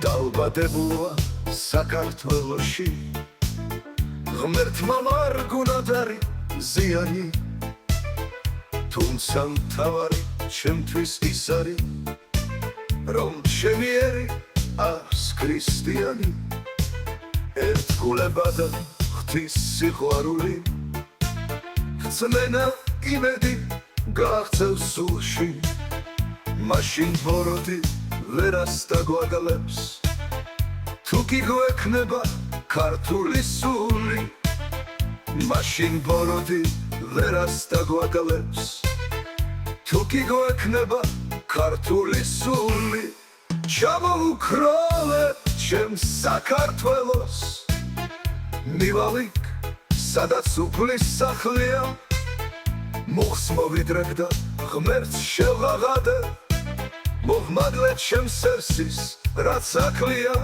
დაალბადებულა საქართველოში ღმერთმა მარგუნად არის ზიანი თუმცა მთავარი ჩემთვის ის არის რომ ჩემი ერი არის ქრისტიანი ერთგულება და ღვთის სიყვარული გწმენა იმედი გაღწევს სულში მაშინ ბოროტი ვერას დაგვაგალებს თუ კი გვექნება ქართული სული მაშინ ბოროტი ვერას დაგვაგალებს თუ კი გვექნება ქართული სული ჩამოუქროლე ჩემს საქართველოს მივალიქ სადაც უფლის სახლია მუხს მოვიდრეკ და ღმერთს შევღაღადე მოჰმადლე ჩემს სერსის რაც აკლია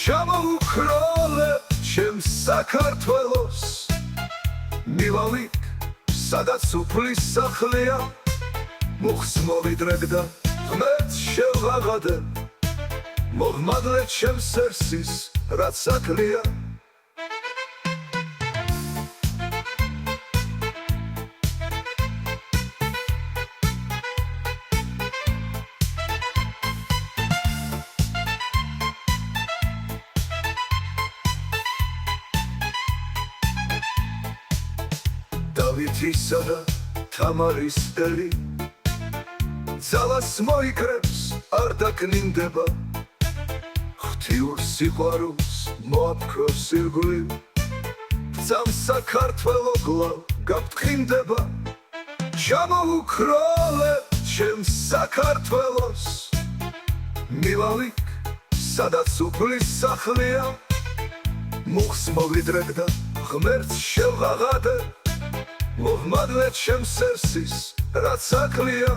ჩამოუქროლე ჩემს საქართველოს მივალიქ სადაც უფლის სახლია მუხს მოვიდრეკ და ღმერთს შევღაღადე მოჰმადლე ჩემს სერსის რაც აკლია დავითისა და თამარის ელი ძალას მოიკრებს არ დაკნინდება ღვთიურ სიყვარულს მოაფქროს ირგვლივ ძამ საქართველო გლავ გაფრთხილდება ჩამოუქროლე ჩემს საქართველოს მივალიქ სადაც უფლის სახლია მუხს მოვიდრეკ და ღმერთს შევღაღადე მოჰმადლე ჩემს სერსის რაც აკლია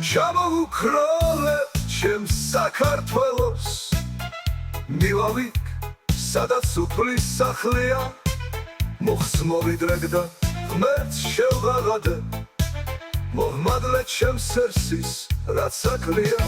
ჩამოუქროლე ჩემს საქართველოს მივალიქ სადაც უფლის სახლია მუხს მოვიდრეკ და ღმერთს შევღაღადე მოჰმადლე ჩემს სერსის რაც აკლია